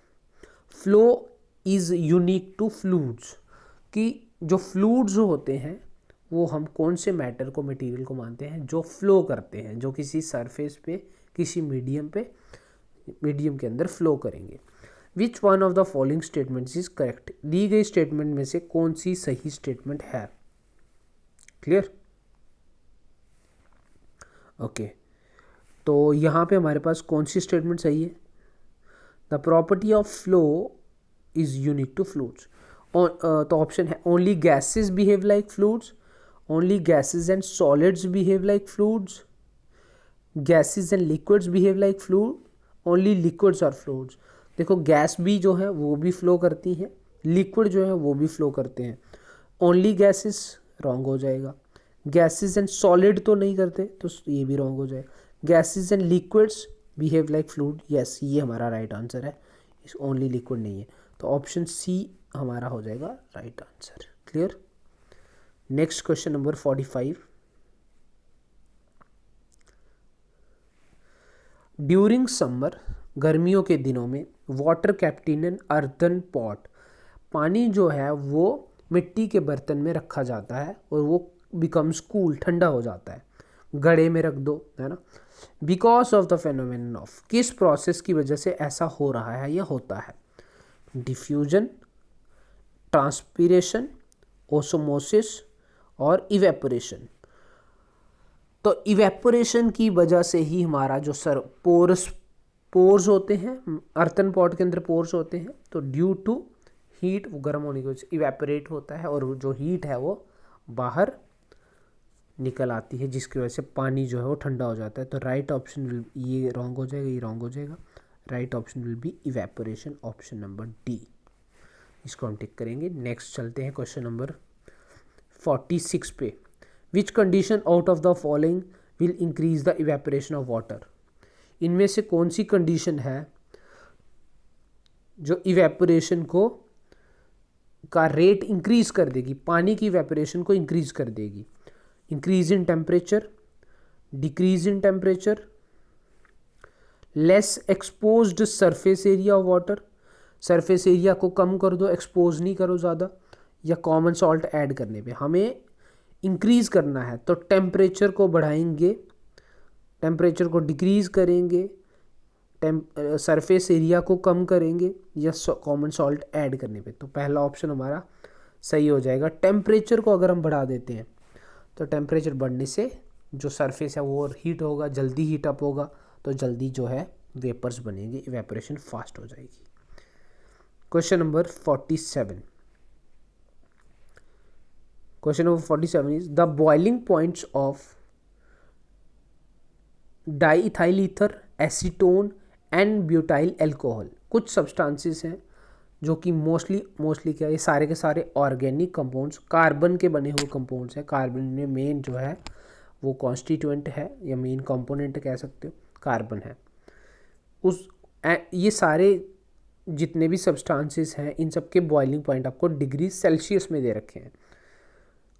flow is unique to fluids. कि जो फ्लूइड्स होते हैं वो हम कौन से मैटर को, मटेरियल को मानते हैं जो फ्लो करते हैं, जो किसी सरफेस पे, किसी मीडियम पे, मीडियम के अंदर फ्लो करेंगे। Which one of the following statements is correct. दी गई स्टेटमेंट में से कौन सी सही स्टेटमेंट है? क्लियर? ओके, तो यहाँ पे हमारे पास कौन सी स्टेटमेंट सही है? The property of flow is unique to fluids. तो ऑप्शन है only gases behave like fluids, only gases and solids behave like fluids, gases and liquids behave like fluid, only liquids are fluids. देखो गैस भी जो है वो भी फ्लो करती हैं, लिक्विड जो है वो भी फ्लो करते हैं। ओनली गैसेस रॉन्ग हो जाएगा, गैसेस एंड सॉलिड तो नहीं करते तो ये भी रॉन्ग हो जाएगा। Gases and liquids behave like fluid, yes ये हमारा राइट आंसर है। इस ओनली लिक्विड नहीं है, तो ऑप्शन सी हमारा हो जाएगा right answer. Clear? Next question number 45, during summer, गर्मियों के दिनों में, water kept in an earthen pot. पानी जो है वो मिट्टी के बर्तन में रखा जाता है और वो बिकम्स कूल, ठंडा हो जाता है। घड़े में रख दो, है ना। Because of the phenomenon of, किस प्रोसेस की वजह से ऐसा हो रहा है या होता है? डिफ्यूजन, ट्रांसपीरेशन, ओसमोसिस और इवेपोरेशन। तो इवेपोरेशन की वजह से ही हमारा जो पोर्स होते हैं, अर्थन पॉट के अंदर पोर्स होते हैं, तो ड्यू टू हीट वो गर्म होने की वजह से इवेपोरेट होता है और जो हीट है वो बाहर निकल आती है, जिसकी वजह से पानी जो है वो ठंडा हो जाता है। तो राइट ऑप्शन, ये रॉन्ग हो जाएगा, ये रॉन्ग हो जाएगा। Right option will B evaporation, option number D. इसको हम टिक करेंगे। नेक्स्ट चलते हैं क्वेश्चन नंबर 46 पे। Which condition out of the following will increase the evaporation of water. इनमें से कौन सी कंडीशन है जो इवेपोरेशन को का रेट इंक्रीज कर देगी, पानी की इवेपोरेशन को इंक्रीज कर देगी? Increase in temperature, decrease in temperature, less exposed surface area of water, surface area को कम कर दो, एक्सपोज नहीं करो ज़्यादा, या कॉमन सॉल्ट ऐड करने पे। हमें इंक्रीज़ करना है तो टेम्परेचर को बढ़ाएंगे, टेम्परेचर को डिक्रीज़ करेंगे, सरफेस एरिया को कम करेंगे, या कॉमन सॉल्ट ऐड करने पे। तो पहला ऑप्शन हमारा सही हो जाएगा। टेम्परेचर को अगर हम बढ़ा देते हैं तो टेम्परेचर बढ़ने से जो सरफेस है वो हीट होगा, जल्दी हीट अप होगा, तो जल्दी जो है वेपर्स बनेंगे, इवेपोरेशन फास्ट हो जाएगी। Question number 47, question number 47 is the boiling points of diethyl ether, acetone and butyl alcohol. कुछ सब्सटेंसेस हैं जो कि मोस्टली क्या है, ये सारे के सारे ऑर्गेनिक कंपाउंड्स, कार्बन के बने हुए कंपाउंड्स हैं। कार्बन में मेन जो है वो कॉन्स्टिट्यूएंट है या मेन कंपोनेंट कह सकते हो, कार्बन है। ये सारे जितने भी सब्सटेंसेस हैं इन सब के बॉइलिंग पॉइंट आपको डिग्री सेल्सियस में दे रखे हैं।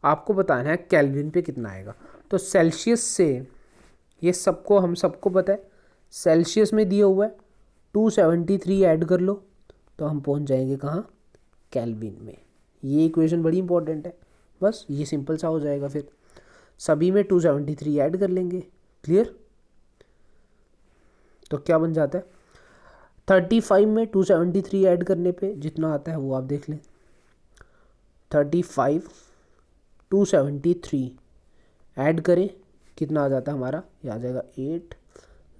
आपको बताना है केल्विन पे कितना आएगा। तो सेल्सियस से ये हम सबको पता है, सेल्सियस में दिया हुआ है 273 ऐड कर लो तो हम पहुंच जाएंगे कहाँ? केल्विन में। ये इक्वेशन बड़ी इंपॉर्टेंट है, बस ये सिंपल सा हो जाएगा। फिर सभी में 273 ऐड कर लेंगे। क्लियर? तो क्या बन जाता है 35 में 273 ऐड करने पे जितना आता है वो आप देख लें। 35 273 ऐड करें कितना आ जाता है हमारा, ये आ जाएगा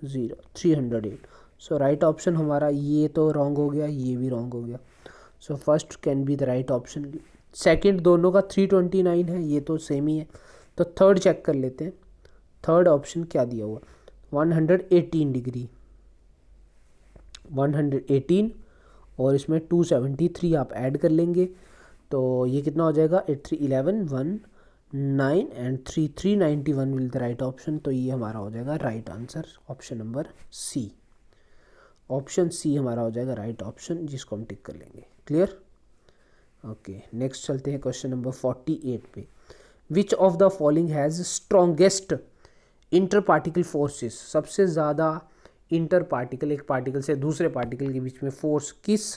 308। सो राइट ऑप्शन हमारा, ये तो रॉन्ग हो गया, ये भी रॉन्ग हो गया। So first can be the right option. Second दोनों का 329 है, ये तो सेम ही है। तो थर्ड चेक कर लेते हैं। थर्ड ऑप्शन क्या दिया हुआ, 118 डिग्री, 118 और इसमें 273 आप ऐड कर लेंगे तो ये कितना हो जाएगा, 8 3 11 1 9 and 3 391 will the right option. तो ये हमारा हो जाएगा right answer, option number C. Option C हमारा हो जाएगा राइट ऑप्शन, जिसको हम टिक कर लेंगे। क्लियर? ओके, नेक्स्ट चलते हैं क्वेश्चन नंबर 48 पे। विच of the following has strongest inter particle forces, सबसे ज़्यादा इंटर पार्टिकल, एक पार्टिकल से दूसरे पार्टिकल के बीच में फोर्स किस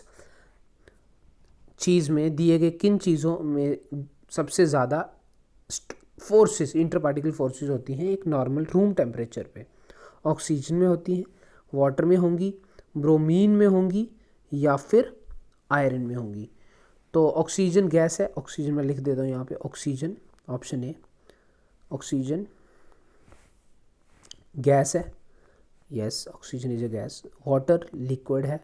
चीज़ में दिए गए, किन चीज़ों में सबसे ज़्यादा फोर्सेस, इंटर पार्टिकल फोर्सेस होती हैं एक नॉर्मल रूम टेम्परेचर पे? ऑक्सीजन में होती हैं, वाटर में होंगी, ब्रोमीन में होंगी, या फिर आयरन में होंगी? तो ऑक्सीजन गैस है, ऑक्सीजन मैं लिख देता हूँ यहाँ पे, oxygen, option A, oxygen gas है, yes oxygen is a gas. Water liquid है,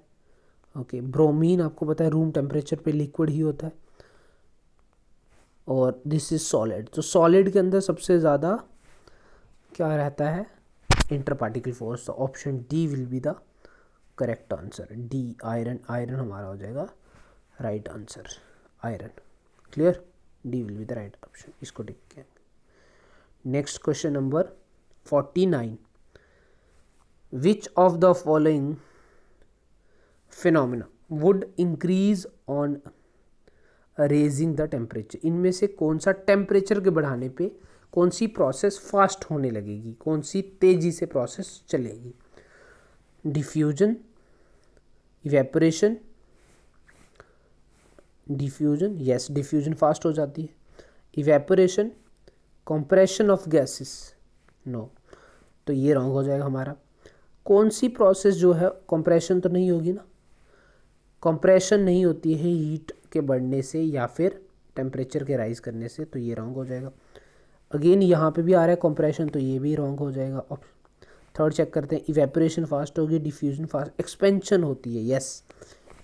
ओके। ब्रोमीन आपको पता है रूम टेम्परेचर पे लिक्विड ही होता है, और दिस इज सॉलिड। तो सॉलिड के अंदर सबसे ज़्यादा क्या रहता है, इंटर पार्टिकल फोर्स। तो option D will be the correct answer, D iron. Iron हमारा हो जाएगा right answer, iron. Clear? D will be the right option, इसको टिक किया। Next question number 49। Which of the following phenomena would increase on raising the temperature? इनमें से कौन सा टेम्परेचर के बढ़ाने पे कौन सी प्रोसेस फास्ट होने लगेगी, कौन सी तेजी से प्रोसेस चलेगी? Diffusion, evaporation, diffusion, yes diffusion fast हो जाती है। Evaporation, compression of gases, no. तो ये रॉन्ग हो जाएगा हमारा। कौन सी प्रोसेस जो है, कंप्रेशन तो नहीं होगी ना, कंप्रेशन नहीं होती है हीट के बढ़ने से या फिर टेम्परेचर के राइज करने से, तो ये रॉन्ग हो जाएगा। अगेन यहाँ पे भी आ रहा है कंप्रेशन, तो ये भी रॉन्ग हो जाएगा। अब थर्ड चेक करते हैं, इवेपोरेशन फास्ट होगी, डिफ्यूजन फास्ट, एक्सपेंशन होती है, यस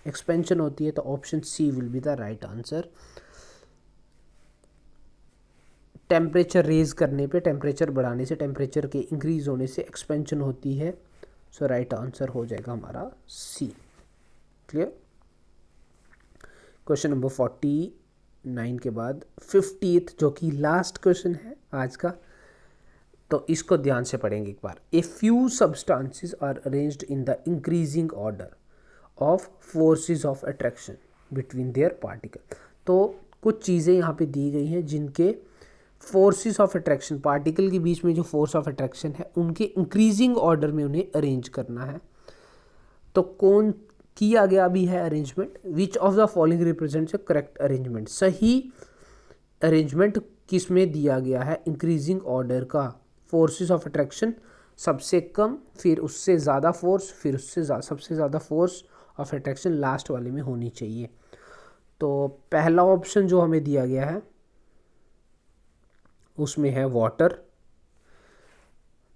एक्सपेंशन होती है, तो option C will be the right answer. Temperature raise करने पे, टेम्परेचर बढ़ाने से, टेम्परेचर के इंक्रीज होने से एक्सपेंशन होती है, सो राइट आंसर हो जाएगा हमारा सी। क्लियर? क्वेश्चन नंबर 49 के बाद 50th जो कि लास्ट क्वेश्चन है आज का, तो इसको ध्यान से पढ़ेंगे एक बार। A few substances are arranged in the increasing order of forces of attraction between their particle. तो कुछ चीज़ें यहाँ पे दी गई हैं जिनके फोर्सेस ऑफ अट्रैक्शन, पार्टिकल के बीच में जो फोर्स ऑफ अट्रैक्शन है उनके इंक्रीजिंग ऑर्डर में उन्हें अरेंज करना है। तो कौन किया गया भी है arrangement? Which of the following represents a correct arrangement? सही अरेंजमेंट किस में दिया गया है इंक्रीजिंग ऑर्डर का? फोर्सेस ऑफ अट्रैक्शन सबसे कम, फिर उससे ज़्यादा फोर्स, फिर उससे सबसे ज़्यादा फोर्स ऑफ अट्रैक्शन लास्ट वाले में होनी चाहिए। तो पहला ऑप्शन जो हमें दिया गया है उसमें है वाटर,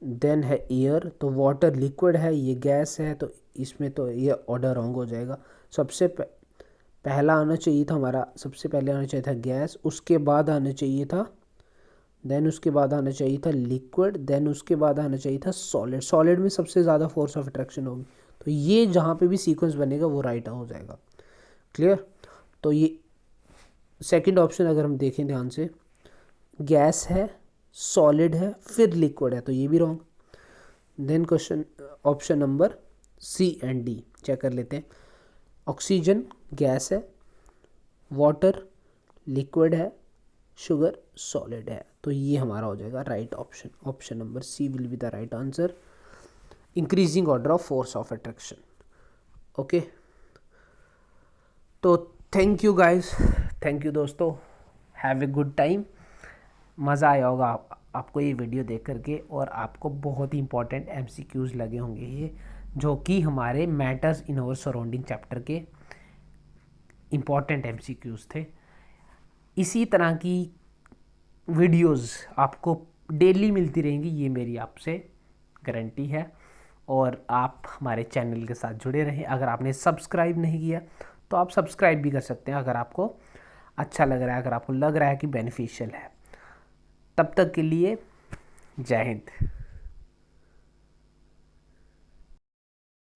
देन है एयर। तो वाटर लिक्विड है, ये गैस है, तो इसमें तो ये ऑर्डर रॉन्ग हो जाएगा। सबसे पहला आना चाहिए था हमारा, सबसे पहले आना चाहिए था गैस, उसके बाद आना चाहिए था, देन उसके बाद आना चाहिए था लिक्विड, देन उसके बाद आना चाहिए था सॉलिड। सॉलिड में सबसे ज़्यादा फोर्स ऑफ अट्रैक्शन होगी, तो ये जहाँ पे भी सीक्वेंस बनेगा वो राइट हो जाएगा। क्लियर? तो ये सेकंड ऑप्शन अगर हम देखें ध्यान से, गैस है, सॉलिड है, फिर लिक्विड है, तो ये भी wrong. Then question option number C and D check कर लेते हैं। ऑक्सीजन गैस है, वाटर लिक्विड है, शुगर सॉलिड है, तो ये हमारा हो जाएगा right option, option number C will be the right answer, increasing order of force of attraction. Okay, तो thank you guys, thank you दोस्तों, हैव ए गुड टाइम। मज़ा आया होगा आपको ये वीडियो देख करके, और आपको बहुत ही इंपॉर्टेंट MCQs लगे होंगे ये, जो कि हमारे matters in our surrounding chapter के इम्पॉर्टेंट MCQs थे। इसी तरह की वीडियोस आपको डेली मिलती रहेंगी, ये मेरी आपसे गारंटी है। और आप हमारे चैनल के साथ जुड़े रहें। अगर आपने सब्सक्राइब नहीं किया तो आप सब्सक्राइब भी कर सकते हैं, अगर आपको अच्छा लग रहा है, अगर आपको लग रहा है कि बेनिफिशियल है। तब तक के लिए जय हिंद।